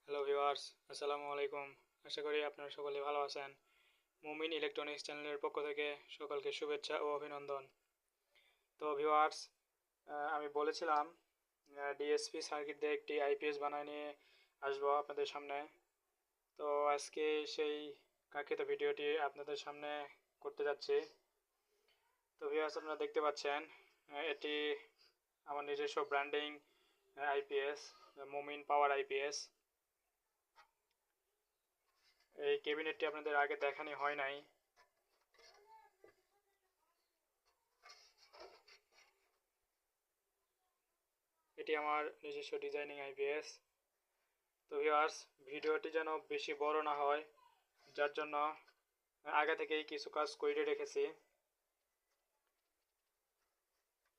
Hello viewers, আসসালামু আলাইকুম। আশা করি আপনারা সকলে ভালো আছেন। মুমিন ইলেকট্রনিক্স চ্যানেলের পক্ষ থেকে সকলকে শুভেচ্ছা ও অভিনন্দন। তো ভিউয়ার্স, আমি বলেছিলাম ডিএসপি সার্কিট দিয়ে একটি আইপিএস বানায় নিয়ে আসবো আপনাদের সামনে। তো আজকে সেই কাঙ্ক্ষিত ভিডিওটি আপনাদের সামনে করতে যাচ্ছি। তো ভিউয়ার্স, আপনারা দেখতে পাচ্ছেন এটি আমার নিজস্ব ব্র্যান্ডিং আইপিএস, মুমিন পাওয়ার আইপিএস। এই ক্যাবিনেটটি আপনাদের আগে দেখানো হয় নাই। এটি আমার নিজস্ব ডিজাইনিং আইপিএস। তো ভিউয়ার্স, ভিডিওটি যেন বেশি বড় না হয়, যার জন্য আগে থেকেই কিছু কাজ করে রেখেছি।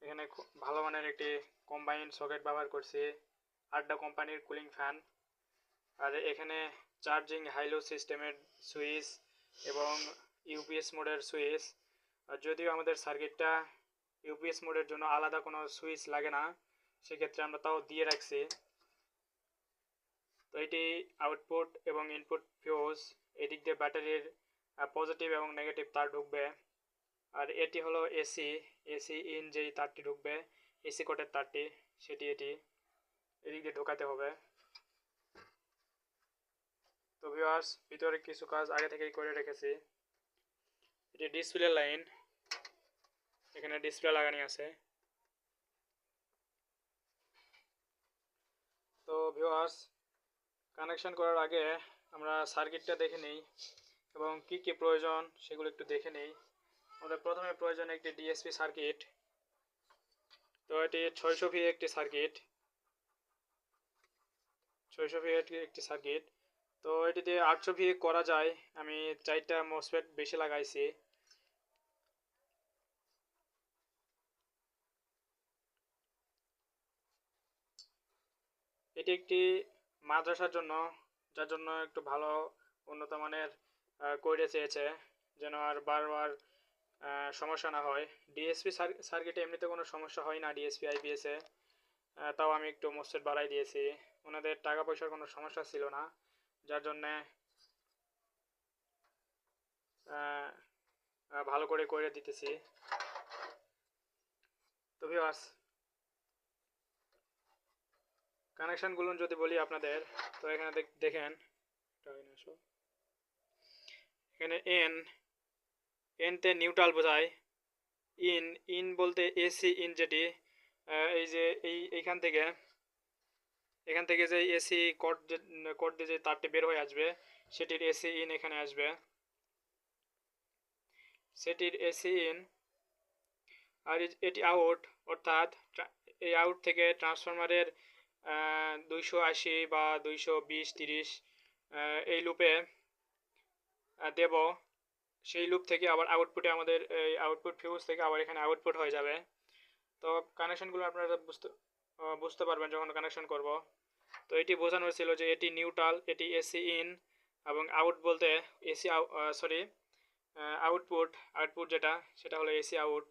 এখানে ভালো মানের একটি কম্বাইন সকেট ব্যবহার করছি, আড্ডা কোম্পানির কুলিং ফ্যান, আর এখানে চার্জিং হাইলো সিস্টেমের সুইচ এবং ইউপিএস মোডের সুইচ। আর যদিও আমাদের সার্কিটটা ইউপিএস মোডের জন্য আলাদা কোনো সুইচ লাগে না, সেক্ষেত্রে আমরা তাও দিয়ে রাখছি। তো এটি আউটপুট এবং ইনপুট ফিউজ, এদিক দিয়ে ব্যাটারির পজিটিভ এবং নেগেটিভ তার ঢুকবে। আর এটি হলো এসি এসি ইন যেই তারটি ঢুকবে, এসি কোটের তারটি, সেটি এদিক দিয়ে ঢোকাতে হবে। তো ভিউয়ার্স, ভিতরে কিছু কাজ আগে থেকেই করে রেখেছি। এটি ডিসপ্লে লাইন, এখানে ডিসপ্লে লাগানো আছে। তো ভিউয়ার্স, কানেকশন করার আগে আমরা সার্কিটটা দেখে নিই এবং কি কি প্রয়োজন সেগুলো একটু দেখে নিই। আমাদের প্রথমে প্রয়োজন একটি ডিএসপি সার্কিট। তো এটি 600 ভি একটি সার্কিট, 600 ভি একটি সার্কিট। তো এটি দিয়ে 800 ভি করা যায়। আমি 4টা মসফেট বেশি লাগাইছি। এটি একটি মাদ্রাসার জন্য, যার জন্য একটু ভালো উন্নত মানের করে চেয়েছে, যেন আর বারবার সমস্যা না হয়। ডিএসপি সার্কিটে এমনিতে কোনো সমস্যা হয় না ডিএসপি আইপিএসে, তাও আমি একটু মসফেট বাড়াই দিয়েছি। ওনাদের টাকা পয়সার কোনো সমস্যা ছিল না, যার জন্যে ভালো করে দিতেছি। তো ভিউয়ার্স, কানেকশানগুলো যদি বলি আপনাদের, তো এখানে দেখেন, এখানে এনতে নিউট্রাল বোঝায়। ইন বলতে এসি ইন, যেটি এই যে এখান থেকে যে এসি কোড দিয়ে যে তারটি বের হয়ে আসবে, সেটির এসি ইন এখানে আসবে, সেটির এসি ইন। আর এটি আউট, অর্থাৎ এই আউট থেকে ট্রান্সফরমারের 280 বা 220-30 এই লুপে দেব। সেই লুপ থেকে আবার আউটপুটে আমাদের এই আউটপুট ফিউজ থেকে আবার এখানে আউটপুট হয়ে যাবে। তো কানেকশনগুলো আপনারা বুঝতে পারবেন যখন কানেকশন করব। তো এটি বোঝানো ছিল যে এটি নিউট্রাল, এটি এসি ইন, এবং আউট বলতে এসি আউটপুট যেটা, সেটা হলো এসি আউট।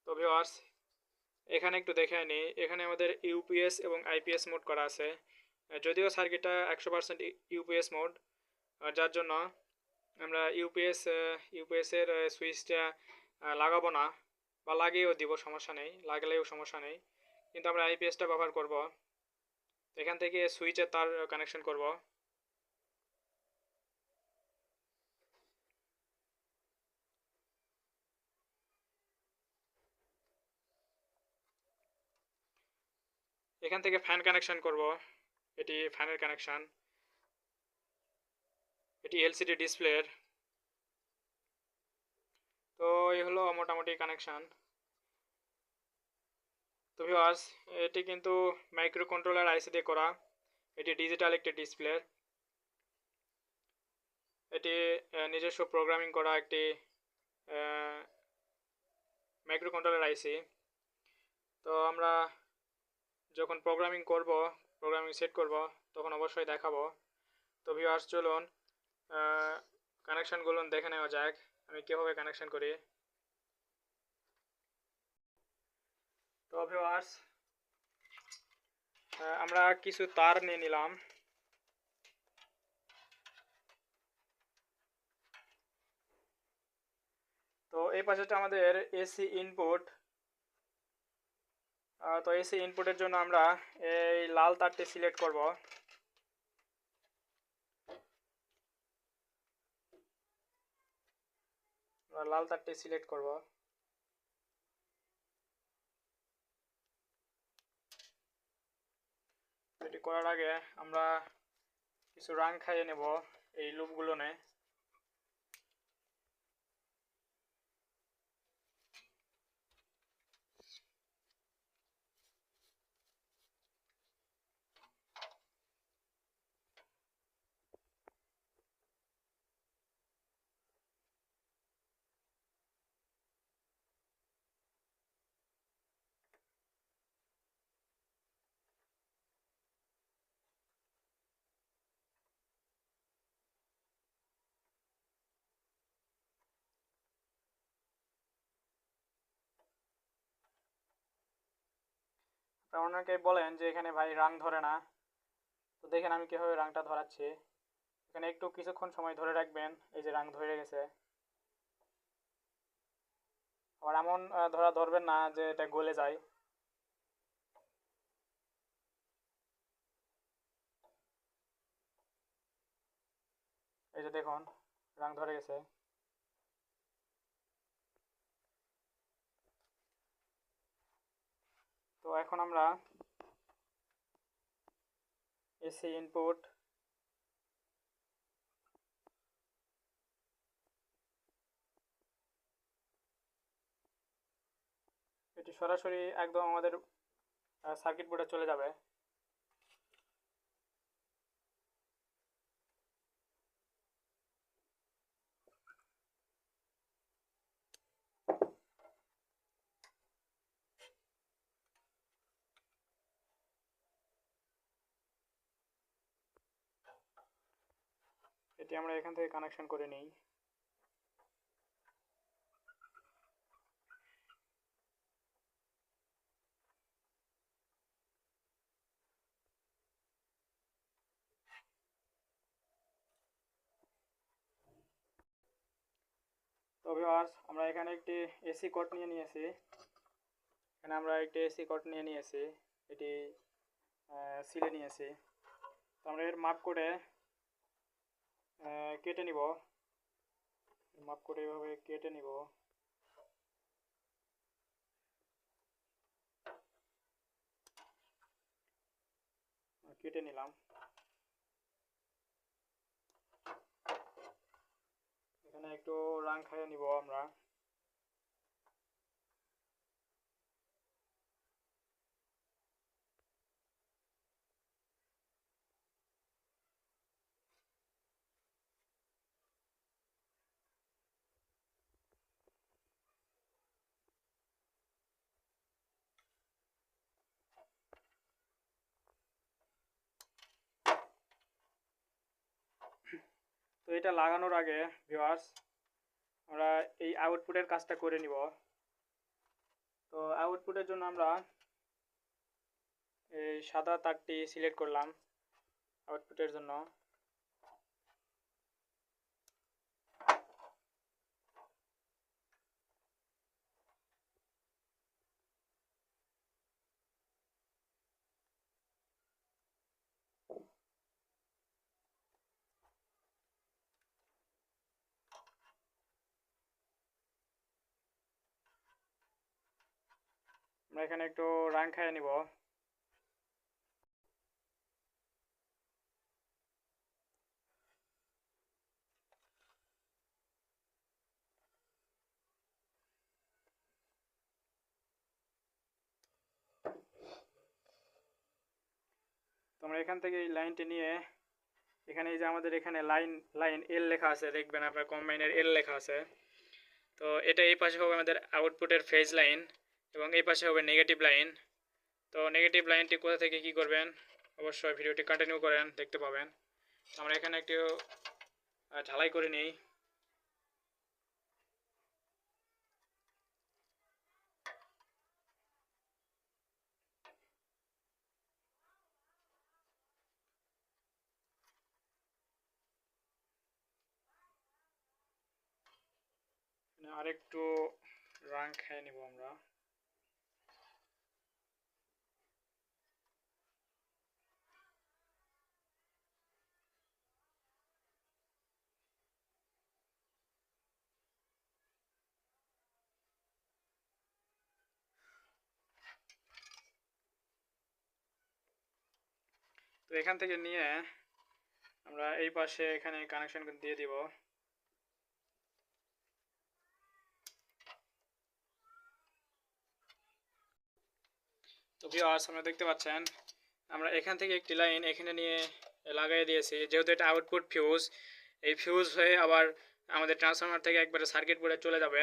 তো ভিউয়ার্স, এখানে একটু দেখে নিই, এখানে আমাদের ইউপিএস এবং আইপিএস মোড করা আছে। যদিও সার্কিটটা 100% ইউপিএস মোড, যার জন্য আমরা ইউপিএস এর সুইচটা লাগাবো না, বা লাগিয়েও দিব, সমস্যা নেই, লাগালেও সমস্যা নেই, কিন্তু আমরা আইপিএসটা ব্যবহার করব। এখান থেকে সুইচের তার কানেকশন করব। এখান থেকে ফ্যান কানেকশন করব, এটি ফ্যানের কানেকশন, এটি এলসিডি ডিসপ্লের। তো এই হলো মোটামুটি কানেকশন। তো ভিউয়ার্স, এটি কিন্তু মাইক্রো কন্ট্রোলার আইসি দিয়ে করা, এটি ডিজিটাল একটি ডিসপ্লে, এটি নিজস্ব প্রোগ্রামিং করা একটি মাইক্রো কন্ট্রোলার আইসি। তো আমরা যখন প্রোগ্রামিং সেট করব, তখন অবশ্যই দেখাবো। তো ভিউয়ার্স, চলুন কানেকশনগুলো দেখে নেওয়া যাক আমি কীভাবে কানেকশন করি। তো ভিউয়ার্স, আমরা কিছু তার নিয়ে নিলাম। তো এই পাশেটা আমাদের এসি ইনপুট। তো এসি ইনপুটের জন্য আমরা এই লাল তারটি সিলেক্ট করব। লাল তারটি সিলেক্ট করব। এটি করার আগে আমরা কিছু রং খাইয়ে নেব এই লুপগুলো নে। অনেকে বলেন যে এখানে ভাই রং ধরে না, তো দেখেন আমি কিভাবে রংটা ধরাচ্ছি। এখানে একটু কিছুক্ষণ সময় ধরে রাখবেন, এই যে রং ধরে গেছে। আবার এমন ধরবেন না যে এটা গলে যায়। এই যে দেখুন রং ধরে গেছে। তো এখন আমরা এসি ইনপুট এটি সরাসরি একদম আমাদের সার্কিট বোর্ডে চলে যাবে। এটি আমরা এখান থেকে কানেকশন করে নিই। তো ভিউয়ার্স, আমরা এখানে একটি এসি কট নিয়ে নিয়েছি। এখানে আমরা একটি এসি কট নিয়ে নিয়েছি, এটি সিলে নিয়েছি। তো আমরা এর মাপ করে কেটে নিব। মাপ করে এভাবে কেটে নিব। কেটে নিলাম। এখানে একটু রং খাইয়ে নিব আমরা। তো এটা লাগানোর আগে ভিউয়ার্স, আমরা এই আউটপুটের কাজটা করে নিব। তো আউটপুটের জন্য আমরা এই সাদা তারটি সিলেক্ট করলাম আউটপুটের জন্য। আমরা এখানে একটু রং খাইয়ে নিব। তো আমরা এখান থেকে এই লাইনটি নিয়ে এখানে এই যে আমাদের এখানে লাইন লাইন এল লেখা আছে, দেখবেন আপনার কম্বাইনের এল লেখা আছে। তো এটা এই পাশে হবে আমাদের আউটপুটের ফেজ লাইন এবং এই পাশে হবে নেগেটিভ লাইন। তো নেগেটিভ লাইনটি কোথা থেকে কি করবেন অবশ্যই ভিডিওটি কন্টিনিউ করেন, দেখতে পাবেন। আমরা এখানে একটু ঢালাই করে নিই। আরেকটু রাং খেয়ে নিব আমরা। তো এখান থেকে নিয়ে আমরা এই পাশে এখানে কানেকশন দিয়ে দিব। তো ভিউয়ার্স, আপনারা দেখতে পাচ্ছেন আমরা এখান থেকে একটি লাইন এখানে নিয়ে লাগাই দিয়েছি। যেহেতু এটা আউটপুট ফিউজ, এই ফিউজ হয়ে আবার আমাদের ট্রান্সফরমার থেকে একবারে সার্কিট বোর্ডে চলে যাবে।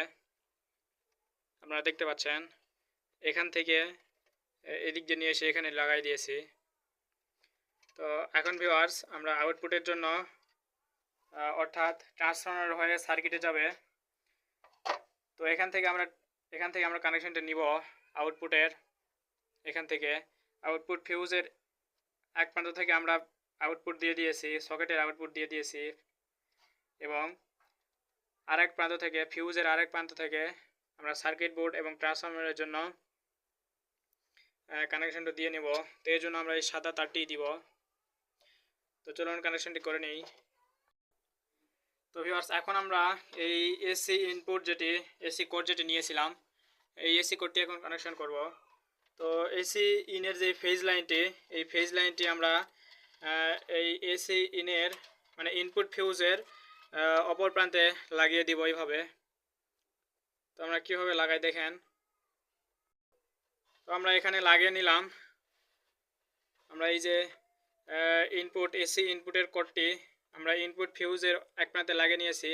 আপনারা দেখতে পাচ্ছেন এখান থেকে এদিক দিয়ে নিয়ে এসে এখানে লাগাই দিয়েছি। তো এখন ভিউয়ার্স, আমরা আউটপুটের জন্য অর্থাৎ ট্রান্সফরমার হয়ে সার্কিটে যাবে। তো এখান থেকে আমরা কানেকশনটা নিব আউটপুটের। এখান থেকে আউটপুট ফিউজের এক প্রান্ত থেকে আমরা আউটপুট দিয়ে দিয়েছি, সকেটের আউটপুট দিয়ে দিয়েছি, এবং আরেক প্রান্ত থেকে ফিউজের আরেক প্রান্ত থেকে আমরা সার্কিট বোর্ড এবং ট্রান্সফরমারের জন্য কানেকশনটা দিয়ে নেব। তো এর জন্য আমরা এই সাদা তারটি দিব। তো চলুন কানেকশনটি করে নিই। তো ভিউয়ার্স, এখন আমরা এই এসি ইনপুট এসি কোড যেটি নিয়েছিলাম, এই এসি কোডটি এখন কানেকশন করব। তো এসি ইনের যে ফেজ লাইনটি, এই ফেজ লাইনটি আমরা এই এসি ইনের মানে ইনপুট ফিউজের অপর প্রান্তে লাগিয়ে দিব এইভাবে। তো আমরা কীভাবে লাগাই দেখেন। তো আমরা এখানে লাগিয়ে নিলাম। আমরা এই যে ইনপুট এসি ইনপুটের কোডটি আমরা ইনপুট ফিউজের এক প্রান্তে লাগিয়ে নিয়েছি,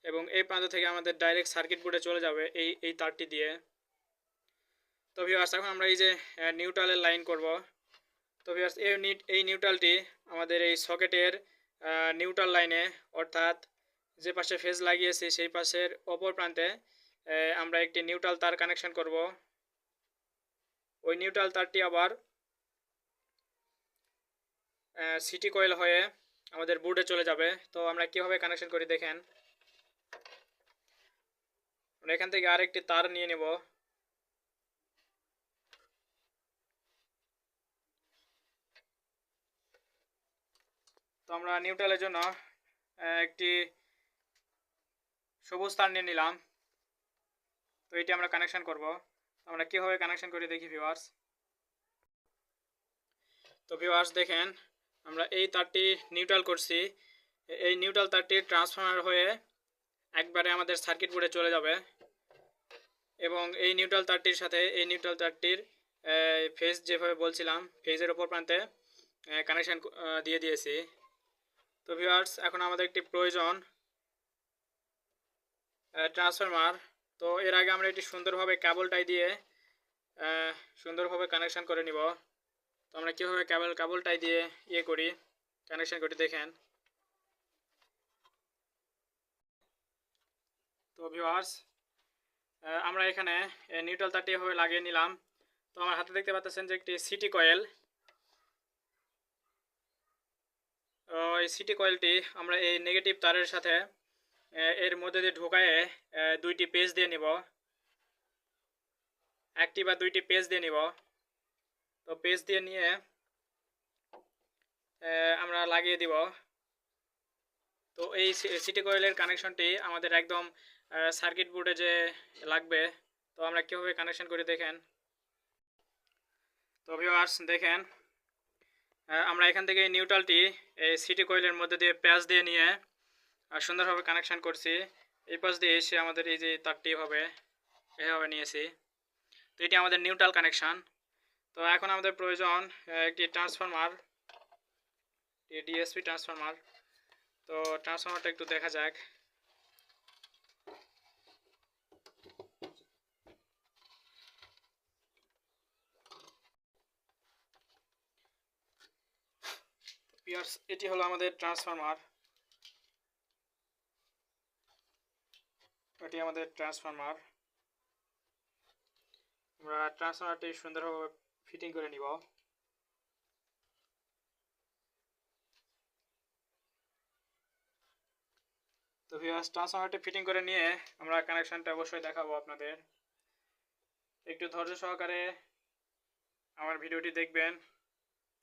এবং এই প্রান্ত থেকে আমাদের ডাইরেক্ট সার্কিট বোর্ডে চলে যাবে এই তারটি দিয়ে। তো ভিউয়ার্স, এখন আমরা এই যে নিউট্রালের লাইন করব। তো ভিউয়ার্স, এই নিউট্রালটি আমাদের এই সকেটের নিউট্রাল লাইনে, অর্থাৎ যে পাশে ফেজ লাগিয়েছি সেই পাশের অপর প্রান্তে আমরা একটি নিউট্রাল তার কানেকশন করব। ওই নিউট্রাল তারটি আবার সিটি কয়েল হয়ে আমাদের বোর্ডে চলে যাবে। তো আমরা কিভাবে কানেকশন করি দেখেন। আমরা এখান থেকে আরেকটি তার নিয়ে নেব। তো আমরা নিউট্রালের জন্য একটি সবুজ তার নিয়ে নিলাম। তো এটি আমরা কানেকশন করব। আমরা কিভাবে কানেকশন করি দেখি ভিউয়ার্স। তো ভিউয়ার্স দেখেন, আমরা এই তারটি নিউট্রাল করছি। এই নিউট্রাল তারটি ট্রান্সফরমার হয়ে একবারে আমাদের সার্কিট বোর্ডে চলে যাবে, এবং এই নিউট্রাল তারটির সাথে এই নিউট্রাল তারটির ফেজ যেভাবে বলছিলাম ফেজের ওপর প্রান্তে কানেকশন দিয়ে দিয়েছি। তো ভিউয়ার্স, এখন আমাদের একটি প্রয়োজন ট্রান্সফরমার। তো এর আগে আমরা এটি সুন্দরভাবে কেবল টাই দিয়ে সুন্দরভাবে কানেকশন করে নিব। তো আমরা কীভাবে কেবল টাই দিয়ে কানেকশন করি দেখেন। তো ভিউয়ার্স, আমরা এখানে নিউট্রাল তারটি এভাবে লাগিয়ে নিলাম। তো আমার হাতে দেখতে পাচ্ছেন যে একটি সিটি কয়েল। এই সিটি কয়েলটি আমরা এই নেগেটিভ তারের সাথে এর মধ্যে দিয়ে ঢোকায়ে দুইটি পেজ দিয়ে নিব, একটি বা দুইটি পেজ দিয়ে নিব। তো পেজ দিয়ে নিয়ে আমরা লাগিয়ে দিব। তো এই সিটি কয়েলের কানেকশনটি আমাদের একদম সার্কিট বোর্ডে যে লাগবে। তো আমরা কীভাবে কানেকশন করি দেখেন। তো ভিউয়ার্স দেখেন, আমরা এখান থেকে নিউট্রালটি এই সিটি কয়েলের মধ্যে দিয়ে প্যাচ দিয়ে নিয়ে সুন্দরভাবে কানেকশন করছি। এই পাশ দিয়ে এসে আমাদের এই যে তারটি এভাবে নিয়েছি। তো এটি আমাদের নিউট্রাল কানেকশন। তো এখন আমাদের প্রয়োজন একটি ট্রান্সফরমার, ডিএসপি ট্রান্সফরমার। তো ট্রান্সফরমারটা একটু দেখা যাক। এটি হলো আমাদের ট্রান্সফরমার। এটি আমাদের ট্রান্সফরমার। আমরা ট্রান্সফরমারটি সুন্দরভাবে ফিটিং করে নিব। তো ভিউয়ার্স, ট্রান্সফরমারটি ফিটিং করে নিয়ে আমরা কানেকশনটা অবশ্যই দেখাবো আপনাদের। একটু ধৈর্য সহকারে আমার ভিডিওটি দেখবেন,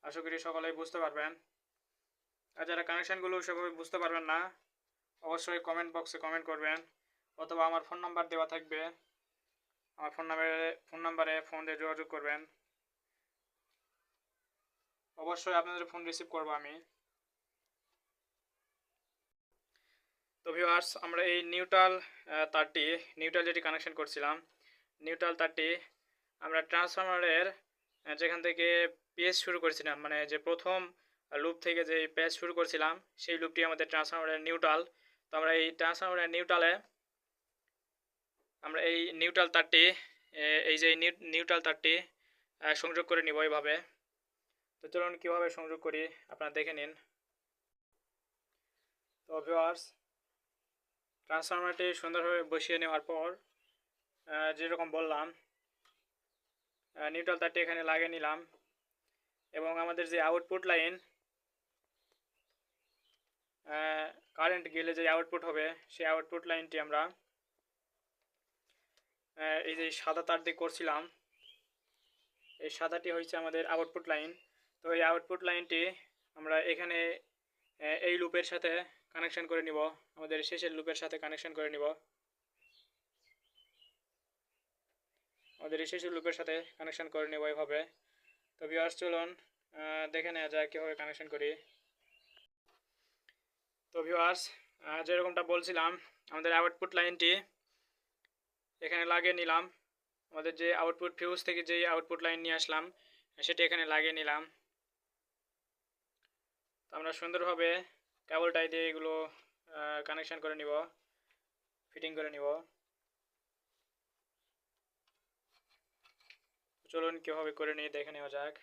আশা করি সকলেই বুঝতে পারবেন। আর যারা কানেকশনগুলো সেভাবে বুঝতে পারবেন না, অবশ্যই কমেন্ট বক্সে কমেন্ট করবেন, অথবা আমার ফোন নাম্বার দেওয়া থাকবে, আমার ফোন নাম্বারে ফোন দিয়ে যোগাযোগ করবেন। অবশ্যই আপনাদের ফোন রিসিভ করব আমি। তো ভিউয়ার্স, আমরা এই নিউট্রাল যেটি কানেকশন করছিলাম, নিউট্রাল তারটি আমরা ট্রান্সফরমারের যেখান থেকে পেজ শুরু করেছিলাম, মানে যে প্রথম লুপ থেকে যে পেজ শুরু করছিলাম, সেই লুপটি আমাদের ট্রান্সফরমারের নিউট্রাল। তো আমরা এই ট্রান্সফরমারের নিউট্রালে আমরা এই নিউট্রাল তারটি এই যে নিউট্রাল তারটি সংযোগ করে নিব এইভাবে। তো চলুন কীভাবে সংযোগ করি আপনারা দেখে নিন। তো ভিউয়ার্স, ট্রান্সফরমারটি সুন্দরভাবে বসিয়ে নেওয়ার পর যেরকম বললাম, নিউট্রাল তারটি এখানে লাগিয়ে নিলাম এবং আমাদের যে আউটপুট লাইন, কারেন্ট গেলে যে আউটপুট হবে, সেই আউটপুট লাইনটি আমরা এই যে সাদা তার দিয়ে করছিলাম, এই সাদাটি হচ্ছে আমাদের আউটপুট লাইন। তো এই আউটপুট লাইনটি আমরা এখানে এই লুপের সাথে কানেকশন করে নিব, আমাদের শেষের লুপের সাথে কানেকশন করে নিব, আমাদের এই শেষের লুপের সাথে কানেকশন করে নেব এভাবে। তো ভিউয়ার্স, চলুন দেখে নেওয়া যায় কীভাবে কানেকশন করি। তো ভিউয়ার্স, যেরকমটা বলছিলাম, আমাদের আউটপুট লাইনটি এখানে লাগিয়ে নিলাম, আমাদের যে আউটপুট ফিউজ থেকে যে আউটপুট লাইন নিয়ে আসলাম সেটি এখানে লাগিয়ে নিলাম। তো আমরা সুন্দরভাবে কেবল টাই দিয়ে এগুলো কানেকশন করে নিব, ফিটিং করে নিব। চলুন কীভাবে করে নিয়ে দেখে নেওয়া যাক।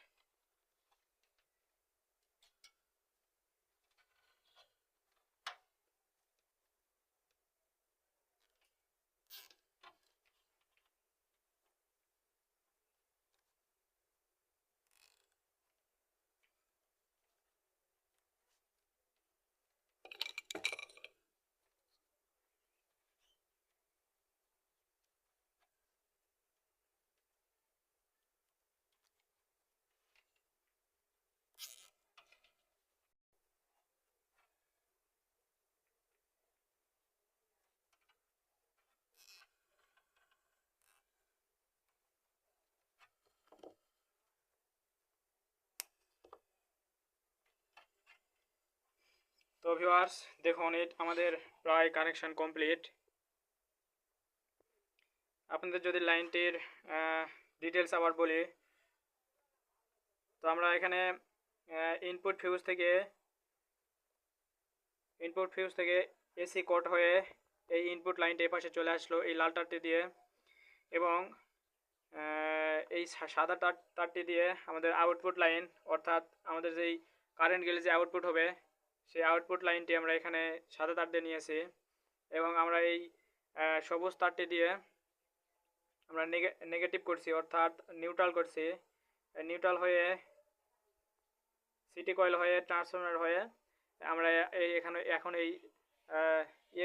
তো ভিউয়ার্স, দেখুন আমাদের প্রায় কানেকশন কমপ্লিট। আপনাদের যদি লাইনটির ডিটেলস আবার বলি, তো আমরা এখানে ইনপুট ফিউজ থেকে এসি কোড হয়ে এই ইনপুট লাইনটি এপাশে চলে আসলো এই লাল তারটি দিয়ে, এবং এই সাদা তারটি দিয়ে আমাদের আউটপুট লাইন, অর্থাৎ আমাদের যেই কারেন্ট গেলে যে আউটপুট হবে, সেই আউটপুট লাইনটি আমরা এখানে সাদা তার দিয়ে নিয়েছি, এবং আমরা এই সবুজ তারটি দিয়ে আমরা নেগেটিভ করছি, অর্থাৎ নিউট্রাল করছি। নিউট্রাল হয়ে সিটি কয়েল হয়ে ট্রান্সফরমার হয়ে আমরা এখন এই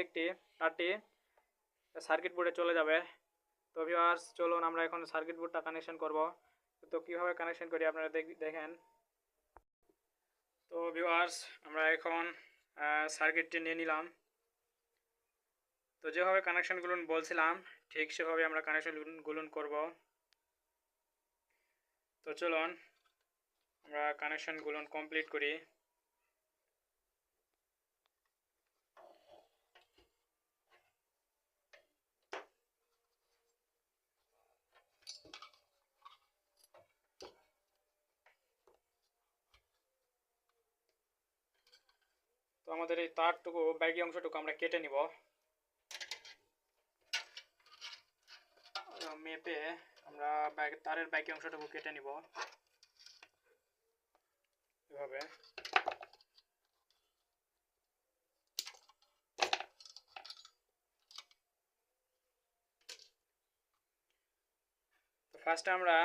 একটি তারটি সার্কিট বোর্ডে চলে যাবে। তো ভিউয়ার্স, চলুন আমরা এখন সার্কিট বোর্ডটা কানেকশন করব। তো কীভাবে কানেকশন করি আপনারা দেখেন। তো ভিউয়ার্স, আমরা এখন সার্কিটটি নিয়ে নিলাম। তো যেভাবে কানেকশনগুলো বলছিলাম ঠিক সেভাবে আমরা কানেকশনগুলো করব। তো চলুন আমরা কানেকশনগুলো কমপ্লিট করি। তো আমাদের এই তারটুকু ব্যাগি অংশটুকু আমরা কেটে নিব, মেপে আমরা তারের ব্যাগি অংশটুকু কেটে নিব এভাবে। তো ফার্স্টে আমরা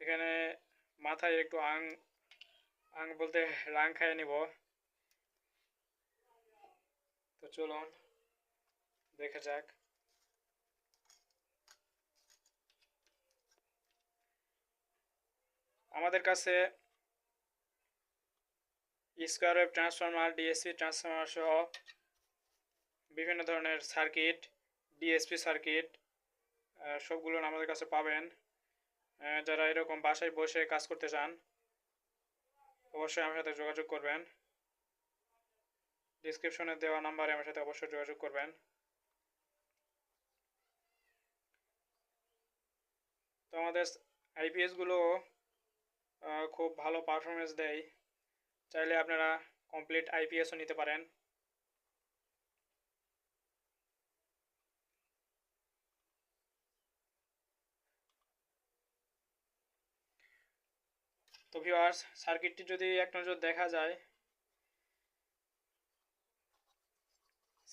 এখানে মাথায় একটু আং বলতে রাং খাইয়ে নিব, চলুন দেখা যাক। আমাদের কাছে square wave transformer, DSP transformer সহ বিভিন্ন ধরনের সার্কিট, ডিএসপি সার্কিট সবগুলো আমাদের কাছে পাবেন। যারা এরকম বাসায় বসে কাজ করতে চান অবশ্যই আমার সাথে যোগাযোগ করবেন। ডিসক্রিপশনে দেওয়া নাম্বারে আমার সাথে অবশ্যই যোগাযোগ করবেন। তো আমাদের আইপিএসগুলো খুব ভালো পারফরমেন্স দেয়, চাইলে আপনারা কমপ্লিট আইপিএসও নিতে পারেন। তো ভিউয়ার্স, সার্কিটটি যদি এক নজর দেখা যায়,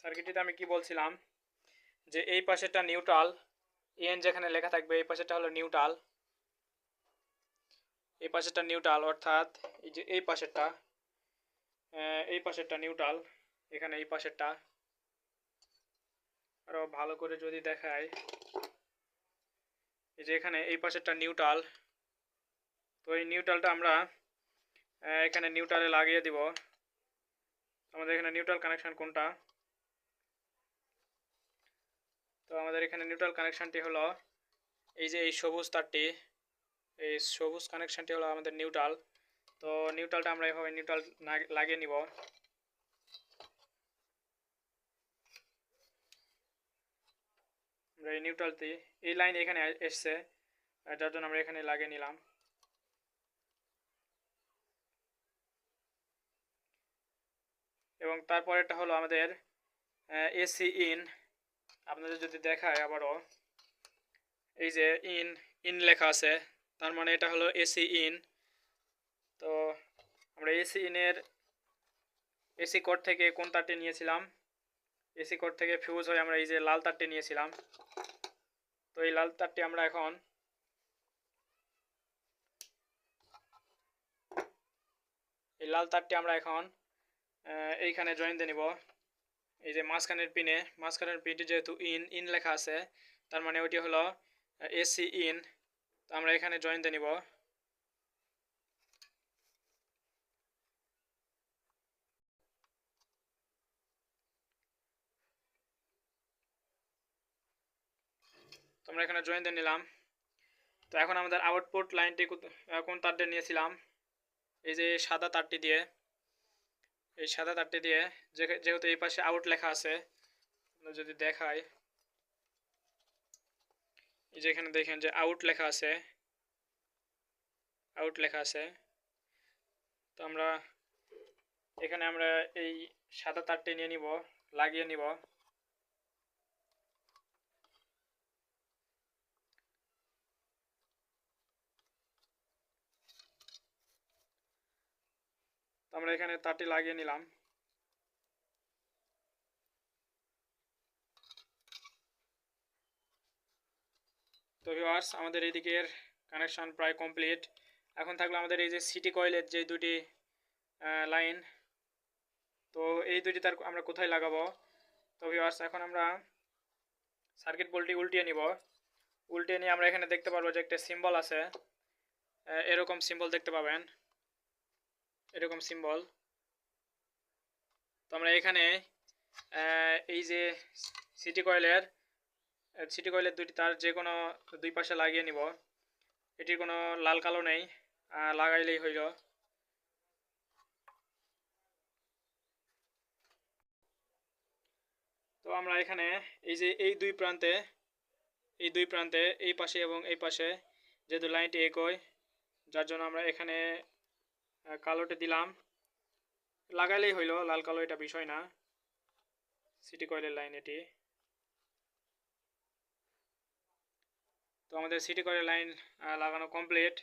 সার্কিটটিতে আমি কি বলছিলাম যে এই পাশেরটা নিউট্রাল, এন যেখানে লেখা থাকবে এই পাশেরটা হলো নিউট্রাল, এই পাশেরটা নিউট্রাল, অর্থাৎ এই যে এই পাশেরটা নিউট্রাল, এখানে এই পাশেরটা আরো ভালো করে যদি দেখায়, এই যে এখানে এই পাশেরটা নিউট্রাল। তো এই নিউট্রালটা আমরা এখানে নিউট্রালে লাগিয়ে দিব। আমাদের এখানে নিউট্রাল কানেকশন কোনটা? তো আমাদের এখানে নিউট্রাল কানেকশনটি হলো এই যে এই সবুজ তারটি, এই সবুজ কানেকশনটি হলো আমাদের নিউট্রাল। তো নিউট্রালটা আমরা এভাবে নিউট্রাল লাগিয়ে নিব। আমরা এই নিউট্রালটি, এই লাইন এখানে এসছে, যার জন্য আমরা এখানে লাগিয়ে নিলাম। এবং তারপরেরটা হলো আমাদের এসি ইন। আপনাদের যদি দেখায় আবারও, এই যে ইন ইন লেখা আছে, তার মানে এটা হলো এসি ইন। তো আমরা এসি ইনের এসি কোড থেকে কোন তারটি নিয়েছিলাম? এসি কোড থেকে ফিউজ হয়ে আমরা এই যে লাল তারটি নিয়েছিলাম। তো এই লাল তারটি আমরা এখন এইখানে জয়েন দিয়ে নিব। এই যে মাঝখানের পিনটি যেহেতু ইন লেখা আছে, তার মানে ওইটি হলো এসি ইন। তো আমরা এখানে জয়েন দিয়ে নিব। তো আমরা এখানে জয়েন দিয়ে নিলাম। তো এখন আমাদের আউটপুট লাইনটি কোন তার দিয়ে নিয়েছিলাম? এই যে সাদা তারটি দিয়ে, এই সাদা তারটি দিয়ে, যেহেতু এই পাশে আউট লেখা আছে, যদি দেখায়, এই যে এখানে দেখেন যে আউট লেখা আছে, আউট লেখা আছে। তো আমরা এখানে আমরা এই সাদা তারটি নিয়ে নিব, লাগিয়ে নিব। তো আমরা এখানে তারটি লাগিয়ে নিলাম। তো ভিউয়ার্স, আমাদের এইদিকের কানেকশন প্রায় কমপ্লিট। এখন থাকলো আমাদের এই যে সিটি কয়েলের যে দুটি লাইন, তো এই দুটি তার আমরা কোথায় লাগাবো? তো ভিউয়ার্স, এখন আমরা সার্কিট বোর্ডটি উল্টিয়ে নিব। উল্টিয়ে নিয়ে আমরা এখানে দেখতে পারবো যে একটা সিম্বল আছে, এরকম সিম্বল দেখতে পাবেন, এরকম সিম্বল। তো আমরা এখানে এই যে সিটি কয়েলের দুটি তার যে কোনো দুই পাশে লাগিয়ে নিব। এটির কোনো লাল কালো নেই, লাগাইলেই হইল। তো আমরা এখানে এই যে এই দুই প্রান্তে এই পাশে এবং এই পাশে যেহেতু লাইনটি একই, যার জন্য আমরা এখানে কালোটি দিলাম, লাগাইলেই হইল, লাল কালো এটা বিষয় না। সিটি কয়েলের লাইন এটি। তো আমাদের সিটি কয়েলের লাইন লাগানো কমপ্লিট।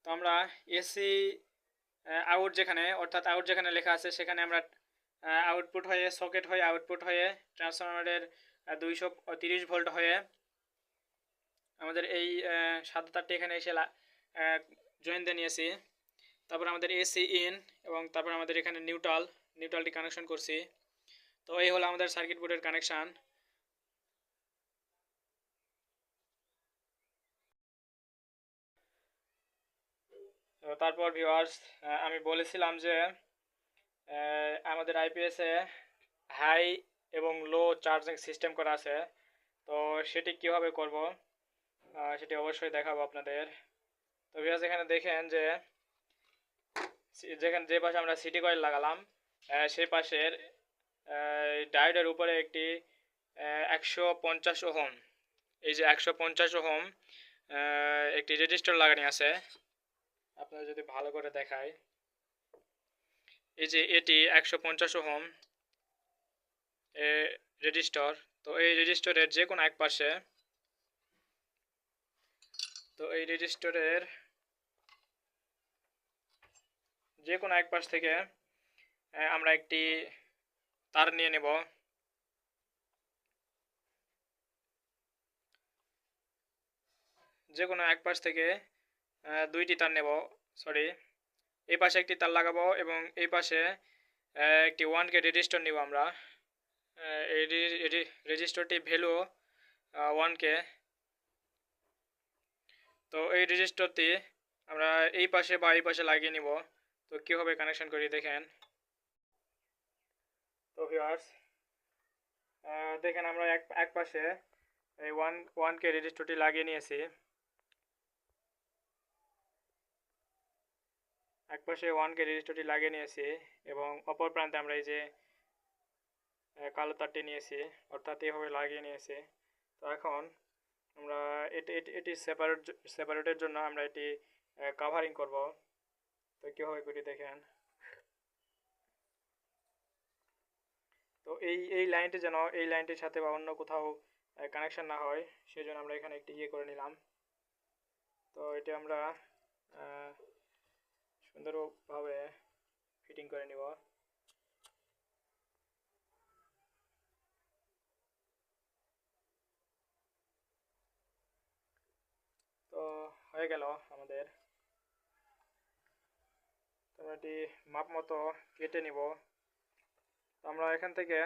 তো আমরা এসি আউট যেখানে, অর্থাৎ আউট যেখানে লেখা আছে সেখানে আমরা আউটপুট হয়ে, সকেট হয়ে আউটপুট হয়ে, ট্রান্সফরমারের 230 ভোল্ট হয়ে আমাদের এই সাদা তারটি এখানে এসে জয়েন দিয়ে নিয়েছি। তারপর আমাদের এসি ইন এবং তারপর আমাদের এখানে নিউট্রালটি কানেকশন করছি। তো এই হলো আমাদের সার্কিট বোর্ডের কানেকশান। তো তারপর ভিউয়ার্স, আমি বলেছিলাম যে আমাদের আইপিএসে হাই এবং লো চার্জিং সিস্টেম করা আছে। তো সেটি কিভাবে করব সেটি অবশ্যই দেখাবো আপনাদের। তো ভিউয়ার্স, এখানে দেখেন যে যে পাশে আমরা সিটি কয়েল লাগালাম সেই পাশের ডায়োডের উপরে একটি 150 ওহম, এই যে 150 ওহম একটি রেজিস্টার লাগানো আছে। আপনারা যদি ভালো করে দেখায়, এই যে এটি 150 ওহম রেজিস্টার। তো এই রেজিস্টারের যে কোনো এক পাশে, তো এই রেজিস্টারের যে কোনো এক পাশ থেকে আমরা একটি তার নিয়ে নেব। যে কোনো এক পাশ থেকে দুইটি তার নেব, সরি, এই পাশে একটি তার লাগাবো এবং এই পাশে একটি 1K রেজিস্টার নিব আমরা। এই রেজিস্টারটি ভ্যালু 1K। তো এই রেজিস্টারটি আমরা এই পাশে বা এই পাশে লাগিয়ে নিব। তো কীভাবে কানেকশন করি দেখেন। তো ভিউয়ার্স, দেখেন আমরা এক পাশে এই 1K রেজিস্টারটি লাগিয়ে নিয়েছি। এক পাশে 1K রেজিস্টারটি লাগিয়ে নিয়েছি এবং অপর প্রান্তে আমরা এই যে কালো তারটি নিয়েছি, অর্থাৎ এইভাবে লাগিয়ে নিয়েছি। তো এখন আমরা এটি সেপারেটের জন্য আমরা এটি কাভারিং করব। তো কীভাবে করি দেখেন। তো এই লাইনটি যেন এই লাইনটির সাথে বা অন্য কোথাও কানেকশন না হয়, সেই জন্য আমরা এখানে একটি ইয়ে করে নিলাম। তো এটি আমরা সুন্দরভাবে ফিটিং করে নিব। তো হয়ে গেল আমাদের। আমরা এটি মাপ মতো কেটে নিব। আমরা এখান থেকে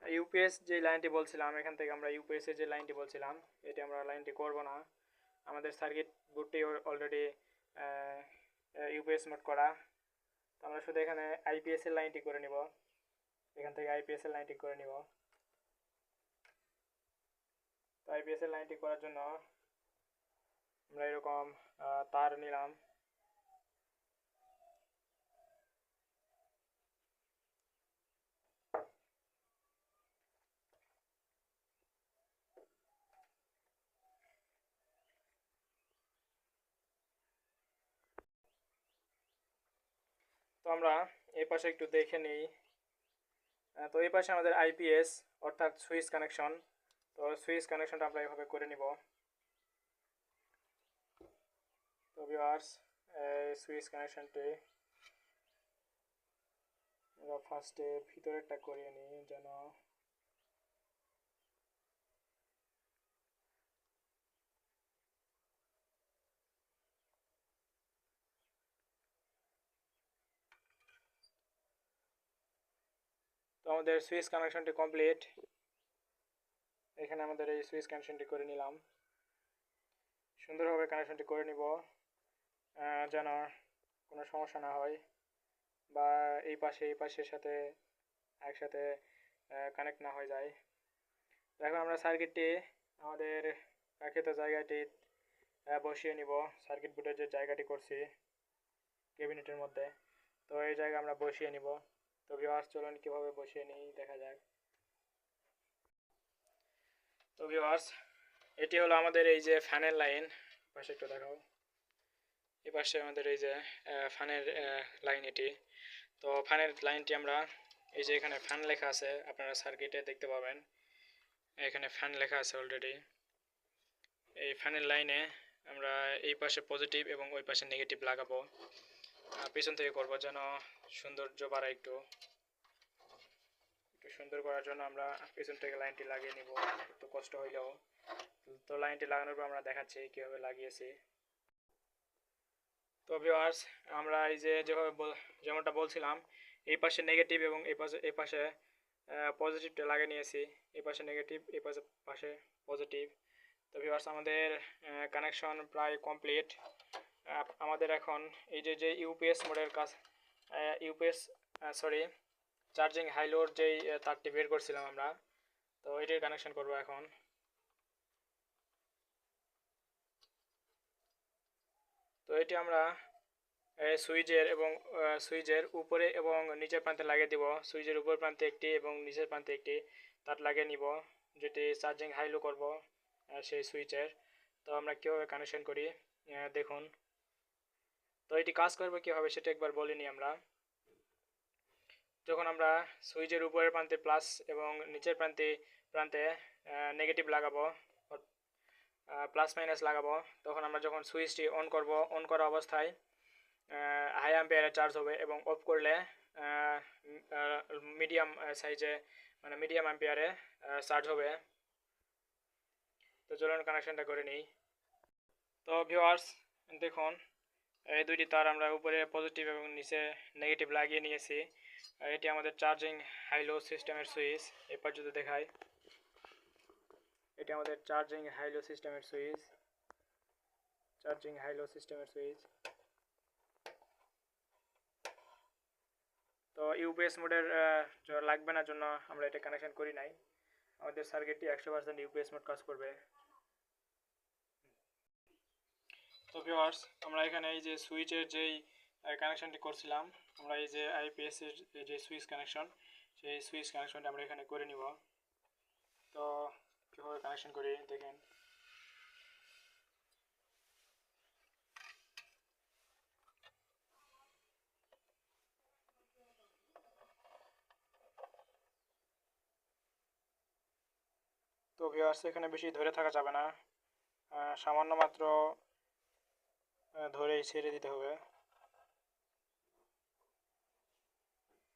ইউপিএস যে লাইনটি বলছিলাম, এখান থেকে আমরা ইউপিএস এর যে লাইনটি বলছিলাম, এটি আমরা লাইনটি করব না। আমাদের সার্কিট বোর্ডটি অলরেডি ইউপিএস মোড করা। তো আমরা শুধু এখানে আইপিএস এর লাইনটি করে নিব। এখান থেকে আইপিএস এর লাইনটি করে নিব। তো আইপিএস এর লাইনটি করার জন্য আমরা এরকম তার নিলাম। তো আমরা এই পাশে একটু দেখে নিই। তো এই পাশে আমাদের আইপিএস অর্থাৎ সুইচ কানেকশন। তো সুইচ কানেকশনটা আমরা এভাবে করে নিব। তো ভিউয়ার্স, সুইচ কানেকশনটি আমরা ফার্স্টে ভিতরেরটা করিয়ে নিই যেন তো আমাদের সুইচ কানেকশনটি কমপ্লিট। এখানে আমাদের এই সুইচ কানেকশনটি করে নিলাম। সুন্দরভাবে কানেকশনটি করে নিব যেন কোনো সমস্যা না হয় বা এই পাশের সাথে একসাথে কানেক্ট না হয়ে যায়। এখন আমরা সার্কিটটি আমাদের কাঙ্ক্ষিত জায়গাটি বসিয়ে নিব। সার্কিট বোর্ডের যে জায়গাটি করছি ক্যাবিনেটের মধ্যে, তো এই জায়গা আমরা বসিয়ে নিব। তো ভিউয়ার্স, চলুন কীভাবে বসিয়ে নিই দেখা যাক। তো ভিউয়ার্স, এটি হলো আমাদের এই যে ফ্যানের লাইন। পাশে একটু দেখাও, এই পাশে আমাদের এই যে ফ্যানের লাইন এটি। তো ফ্যানের লাইনটি আমরা এই যে এখানে ফ্যান লেখা আছে, আপনারা সার্কিটে দেখতে পাবেন এখানে ফ্যান লেখা আছে অলরেডি। এই ফ্যানের লাইনে আমরা এই পাশে পজিটিভ এবং ওই পাশে নেগেটিভ লাগাবো। পিছন থেকে করব যেন সৌন্দর্য বাড়ায়। একটু সুন্দর করার জন্য আমরা পিছন থেকে লাইনটি লাগিয়ে নিব, একটু কষ্ট হইলেও। তো লাইনটি লাগানোর পর আমরা দেখাচ্ছি কীভাবে লাগিয়েছি। তো ভিউয়ার্স, আমরা এই যে যেমনটা বলছিলাম, এই পাশে নেগেটিভ এবং এই পাশে পজিটিভটা লাগিয়ে নিয়েছি। এই পাশে নেগেটিভ, এই পাশে পজিটিভ। তো ভিউয়ার্স, আমাদের কানেকশন প্রায় কমপ্লিট। আমাদের এখন এই যে ইউপিএস মোডের কাজ, ইউপিএস সরি চার্জিং হাইলোর যেই তারটি বের করছিলাম আমরা, তো এটির কানেকশন করব এখন। তো এটি আমরা সুইচের উপরে এবং নিচের প্রান্তে লাগিয়ে দিব। সুইচের উপর প্রান্তে একটি এবং নিচের প্রান্তে একটি তার লাগিয়ে নিব, যেটি চার্জিং হাই লো করব সেই সুইচের। তো আমরা কীভাবে কানেকশন করি দেখুন। তো এটি কাজ করবে কীভাবে সেটা একবার বলিনি আমরা। যখন আমরা সুইচের উপরের প্রান্তে প্লাস এবং নিচের প্রান্তে নেগেটিভ লাগাবো, প্লাস মাইনাস লাগাবো, তখন আমরা যখন সুইচটি অন করব, অন করা অবস্থায় হাই অ্যাম্পিয়ারে চার্জ হবে এবং অফ করলে মিডিয়াম সাইজে মানে মিডিয়াম অ্যাম্পিয়ারে চার্জ হবে। তো চলুন কানেকশনটা করে নিই। তো ভিউয়ার্স দেখুন, এই দুইটি তার আমরা উপরে পজিটিভ এবং নিচে নেগেটিভ লাগিয়ে নিয়েছি। এটি আমাদের চার্জিং হাইলো সিস্টেমের সুইচ। এরপর যদি দেখাই, এটি আমাদের চার্জিং হাইলো সিস্টেমের সুইচ। তো ইউপিএস মোডের লাগবে না জন্য আমরা এটা কানেকশন করি নাই। আমাদের সার্কিটটি 100% ইউপিএস মোড কাজ করবে। তো ভিউয়ার্স, আমরা এখানে এই যে সুইচের যেই কানেকশনটি করছিলাম, আমরা এই যে আইপিএস এর যে সুইচ কানেকশন, সেই সুইচ কানেকশনটা আমরা এখানে করে নিব। তো কীভাবে কানেকশন করি দেখেন। তো ভিউয়ার্স, এখানে বেশি ধরে থাকা যাবে না, সামান্য মাত্র ধরেই ছেড়ে দিতে হবে,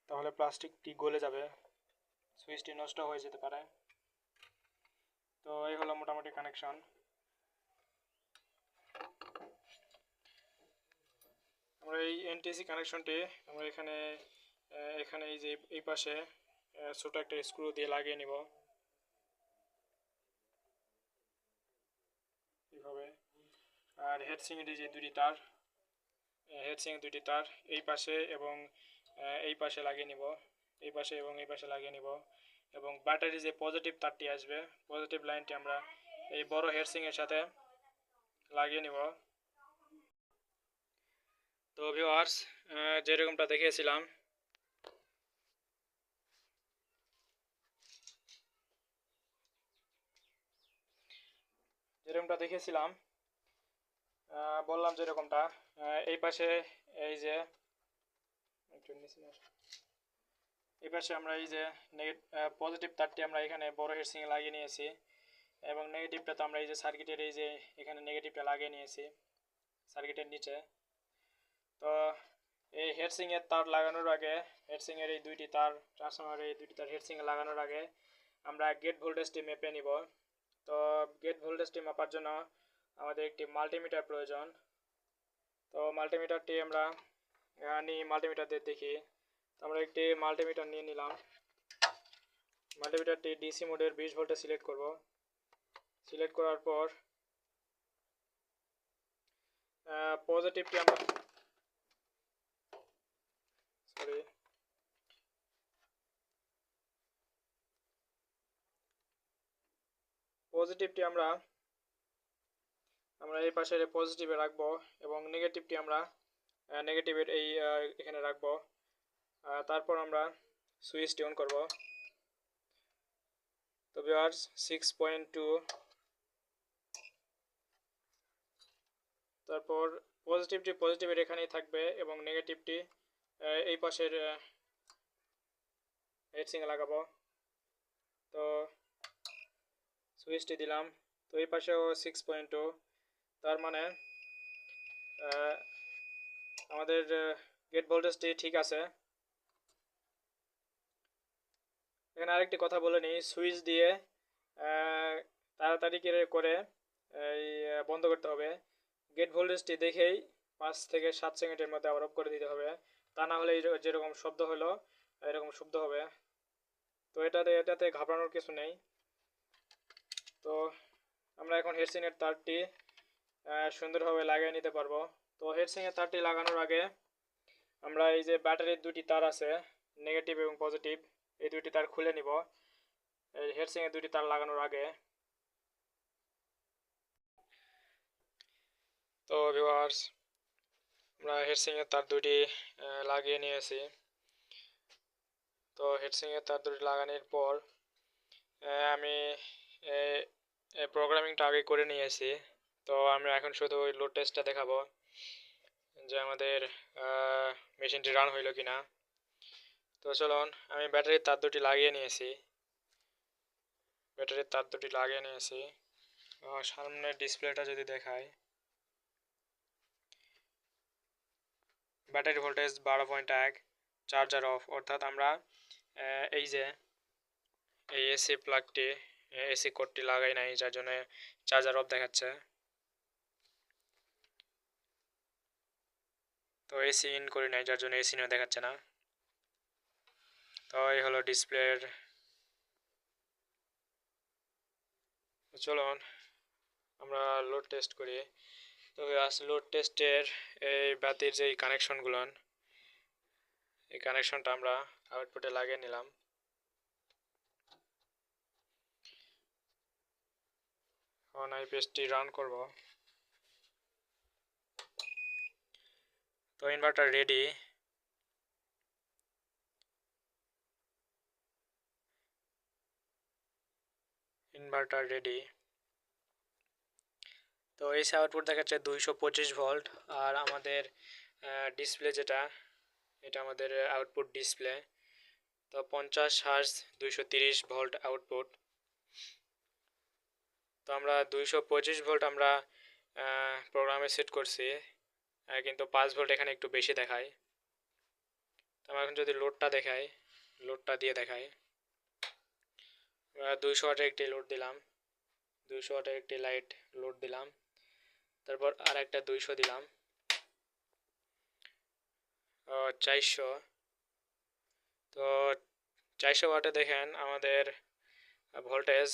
তাহলে প্লাস্টিকটি গলে যাবে, সুইচটি নষ্ট হয়ে যেতে পারে। তো এই হলো মোটামুটি কানেকশন। আমরা এই এনটিসি কানেকশনটি আমরা এখানে এই যে এই পাশে ছোট একটা স্ক্রু দিয়ে লাগিয়ে নিব এইভাবে। আর হেডসিংয়ের যে দুটি তার, এই পাশে এবং এই পাশে লাগিয়ে নিব, এই পাশে এবং এই পাশে লাগিয়ে নিব। এবং ব্যাটারি যে পজিটিভ তারটি আসবে, পজিটিভ লাইনটি আমরা এই বড় হেডসিংয়ের সাথে লাগিয়ে নিব। তো ভিউয়ার্স, যেরকমটা দেখিয়েছিলাম, বললাম যেরকমটা, এই পাশে এই যে এই পাশে আমরা এই যে পজিটিভ তারটি আমরা এখানে বড় হেডসিংয়ে লাগিয়ে নিয়েছি এবং নেগেটিভটা তো আমরা এই যে সার্কিটের এই যে এখানে নেগেটিভটা লাগিয়ে নিয়েছি সার্কিটের নিচে। তো এই হেডসিংয়ের তার লাগানোর আগে, হেডসিংয়ের এই দুইটি তার, ট্রান্সফরমারের এই দুইটি তার হেডসিংয়ে লাগানোর আগে আমরা গেট ভোল্টেজটি মেপে নিব। তো গেট ভোল্টেজটি মাপার জন্য আমাদের একটি মাল্টিমিটার প্রয়োজন। তো মাল্টিমিটারটি আমরা মাল্টিমিটার দিয়ে দেখি। তো আমরা একটি মাল্টিমিটার নিয়ে নিলাম। মাল্টিমিটারটি ডিসি মোডের 20 ভোল্টে সিলেক্ট করব। সিলেক্ট করার পর পজিটিভটি আমরা এই পাশের পজিটিভে রাখবো এবং নেগেটিভটি আমরা নেগেটিভের এই এখানে রাখবো। তারপর আমরা সুইচটি অন করব। তো ভিউয়ার্স, 6.2, তারপর পজিটিভের এখানেই থাকবে এবং নেগেটিভটি এই পাশের হেডসিংয়ে লাগাবো। তো সুইচটি দিলাম। তো এই পাশেও 6.2, তার মানে আমাদের গেট ভোল্টেজটি ঠিক আছে। এখানে আরেকটি কথা বলে নিই, সুইচ দিয়ে তাড়াতাড়ি করে এই বন্ধ করতে হবে। গেট ভোল্টেজটি দেখেই 5 থেকে 7 সেকেন্ডের মধ্যে আবার অফ করে দিতে হবে। তা না হলে যেরকম শব্দ হলো এরকম শব্দ হবে। তো এটাতে ঘাবড়ানোর কিছু নেই। তো আমরা এখন হেডসিনের তারটি সুন্দরভাবে লাগিয়ে নিতে পারবো। তো হেডসিনের তারটি লাগানোর আগে আমরা এই যে ব্যাটারির দুটি তার আছে, নেগেটিভ এবং পজিটিভ, এই দুটি তার খুলে নিব এই হেডসিনের দুটি তার লাগানোর আগে। তো ভিউয়ার্স, আমরা হেডসিনের তার দুটি লাগিয়ে নিয়েছি। তো হেডসিনের তার দুটি লাগানোর পর আমি প্রোগ্রামিংটা আগে করে নিয়েছি। তো আমরা এখন শুধু ওই লোড টেস্টটা দেখাবো যে আমাদের মেশিনটি রান হইলো কিনা। তো চলুন, আমি ব্যাটারির তার দুটি লাগিয়ে নিয়েছি। সামনের ডিসপ্লেটা যদি দেখায়, ব্যাটারি ভোল্টেজ 12.1, চার্জার অফ, অর্থাৎ আমরা এই যে এই এসি প্লাগটি এসি কোডটি লাগাই নাই, যার জন্য চার্জার অফ দেখাচ্ছে। তো এসি ইন করি নাই, যার জন্য এসি নিয়ে দেখাচ্ছে না। তো এই হলো ডিসপ্লের। চলুন আমরা লোড টেস্ট করি। তো লোড টেস্টের এই বাতির যে কানেকশনগুলো, এই কানেকশনটা আমরা আউটপুটে লাগিয়ে নিলাম। এখন আইপিএসটি রান করব। তো ইনভার্টার রেডি। তো এসি আউটপুট দেখাচ্ছে 225 ভোল্ট। আর আমাদের ডিসপ্লে যেটা, এটা আমাদের আউটপুট ডিসপ্লে। তো 50 হার্জ 230 ভোল্ট আউটপুট। তো আমরা 225 ভোল্ট আমরা প্রোগ্রামে সেট করছি, কিন্তু 5 ভোল্ট এখানে একটু বেশি দেখায়। তো আমরা এখন যদি লোডটা দিয়ে দেখাই, 200 ওয়াটের একটি লোড দিলাম, 200 ওয়াটের একটি লাইট লোড দিলাম, তারপর আর একটা 200 দিলাম, 400। তো 400 ওয়াটে দেখেন আমাদের ভোল্টেজ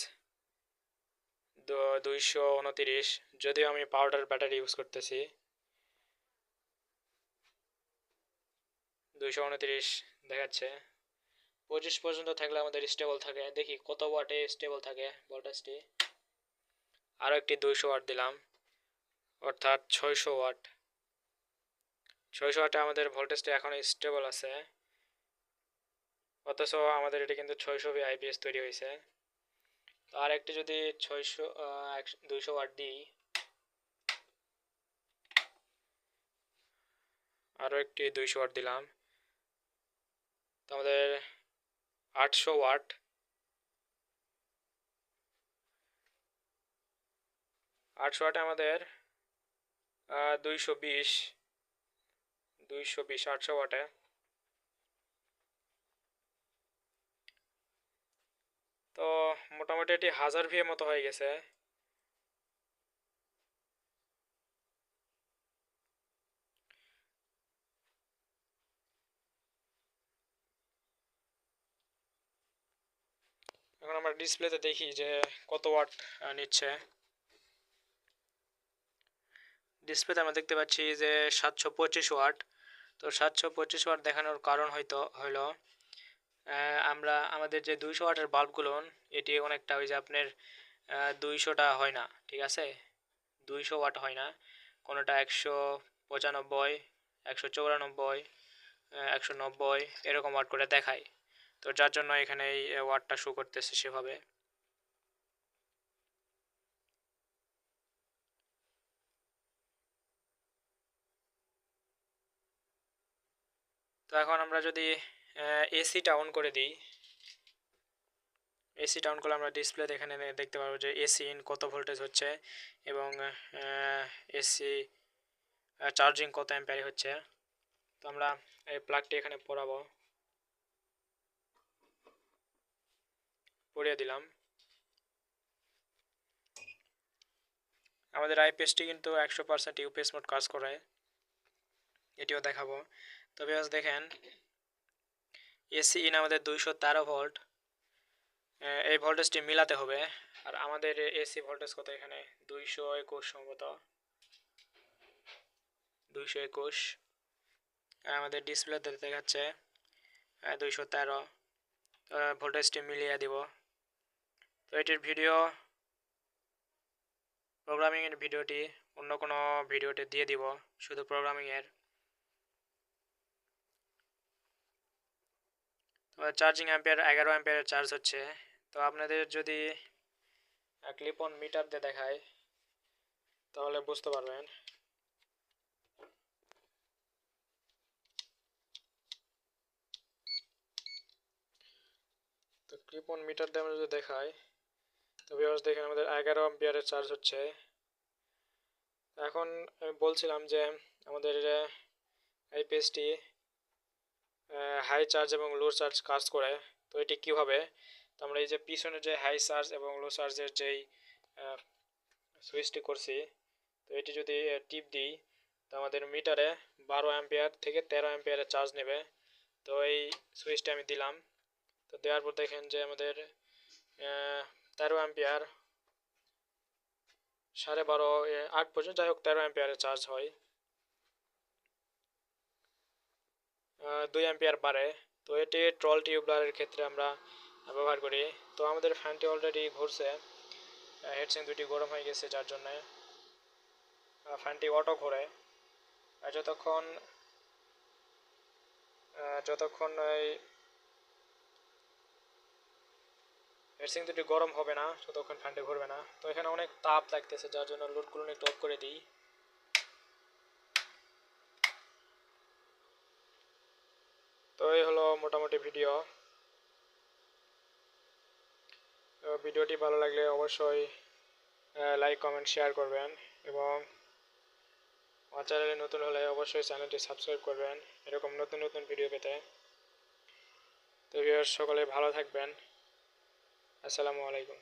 229। যদিও আমি পাউডার ব্যাটারি ইউজ করতেছি, 229 দেখাচ্ছে। 25 পর্যন্ত থাকলে আমাদের স্টেবল থাকে। দেখি কত ওয়াটে স্টেবল থাকে ভোল্টেজটি। আরও একটি 200 ওয়াট দিলাম, অর্থাৎ 600 ওয়াট। 600 ওয়াটে আমাদের ভোল্টেজটা এখন স্টেবল আছে, অথচ আমাদের এটা কিন্তু 600 আইপিএস তৈরি হয়েছে। তো আর একটি যদি 200 ওয়াট দিই, আরও একটি 200 ওয়াট দিলাম, তো আমাদের 800 ওয়াট। 800 ওয়াটে আমাদের 220 800 ওয়াটে। তো মোটামুটি এটি 1000 ভিএর মতো হয়ে গেছে। এখন আমরা ডিসপ্লেতে দেখি যে কত ওয়াট নিচ্ছে। ডিসপ্লেতে আমরা দেখতে পাচ্ছি যে 725 ওয়াট। তো 725 ওয়াট দেখানোর কারণ হইলো আমরা আমাদের যে 200 ওয়াটের বাল্বগুলো, এটি অনেকটা ওই যে আপনার 200টা হয় না, ঠিক আছে, 200 ওয়াট হয় না, কোনোটা 195, 194, 190 এরকম ওয়াট করে দেখায়। তো যার জন্য এখানে এই ওয়াটটা শো করতেছে সেভাবে। তো এখন আমরা যদি এসিটা অন করে দিই, এসিটা অন করলে আমরা ডিসপ্লেতে এখানে দেখতে পারবো যে এসি ইন কত ভোল্টেজ হচ্ছে এবং এসি চার্জিং কত অ্যাম্পিয়ার হচ্ছে। তো আমরা এই প্লাগটি এখানে পরিয়ে দিলাম। আমাদের আইপিএসটি কিন্তু 100% ইউপিএস মোড কাজ করে, এটিও দেখাবো। তো ভিউয়ার্স দেখেন, এসি ইন আমাদের 213 ভোল্ট, এই ভোল্টেজটি মিলাতে হবে। আর আমাদের এসি ভোল্টেজ কত এখানে 221 সম্ভবত, 221। আর আমাদের ডিসপ্লেতে দেখাচ্ছে 213। ভোল্টেজটি মিলিয়ে দিব। তো এটির ভিডিও, প্রোগ্রামিংয়ের ভিডিওটি অন্য কোনো ভিডিওতে দিয়ে দিব, শুধু প্রোগ্রামিংয়ের। তো চার্জিং অ্যাম্পিয়ার 11 অ্যাম্পিয়ারের চার্জ হচ্ছে। তো আপনাদের যদি ক্লিপ অন মিটার দিয়ে দেখায় তাহলে বুঝতে পারবেন। তো ক্লিপ অন মিটার দিয়ে আমরা যদি দেখাই, তো ভিউয়ার্স দেখেন আমাদের 11 অ্যাম্পিয়ারের চার্জ হচ্ছে। এখন আমি বলছিলাম যে আমাদের আইপিএসটি হাই চার্জ এবং লো চার্জ কাজ করে। তো এটি কীভাবে, তো আমরা এই যে পিছনে যে হাই চার্জ এবং লো চার্জের যেই সুইচটি করছি, তো এটি যদি টিপ দিই তো আমাদের মিটারে 12 অ্যাম্পিয়ার থেকে 13 অ্যাম্পিয়ারের চার্জ নেবে। তো এই সুইচটা আমি দিলাম। তো দেওয়ার পর দেখেন যে আমাদের 13 অ্যাম্পিয়ার 12.5 8 পর্যন্ত, যাই হোক 13 অ্যাম্পিয়ারের চার্জ হয়, 2 অ্যাম্পিয়ার বাড়ে। তো এটি ট্রল টিউবলারের ক্ষেত্রে আমরা ব্যবহার করি। তো আমাদের ফ্যানটি অলরেডি ঘুরছে, হেডসিং দুটি গরম হয়ে গেছে, যার জন্য ফ্যানটি অটো ঘোরে। আর যতক্ষণ এই হেডসিং দুটি গরম হবে না ততক্ষণ ফ্যানটি ঘুরবে না। তো এখানে অনেক তাপ লাগতেছে, যার জন্য লোডগুলো একটু অফ করে দিই। তো এই হলো মোটামুটি ভিডিও। ভিডিওটি ভালো লাগলে অবশ্যই লাইক কমেন্ট শেয়ার করবেন, এবং আমার চ্যানেলে নতুন হলে অবশ্যই চ্যানেলটি সাবস্ক্রাইব করবেন এরকম নতুন নতুন ভিডিও পেতে। তো ভিউয়ার্স সকলে ভালো থাকবেন। আসসালামু আলাইকুম।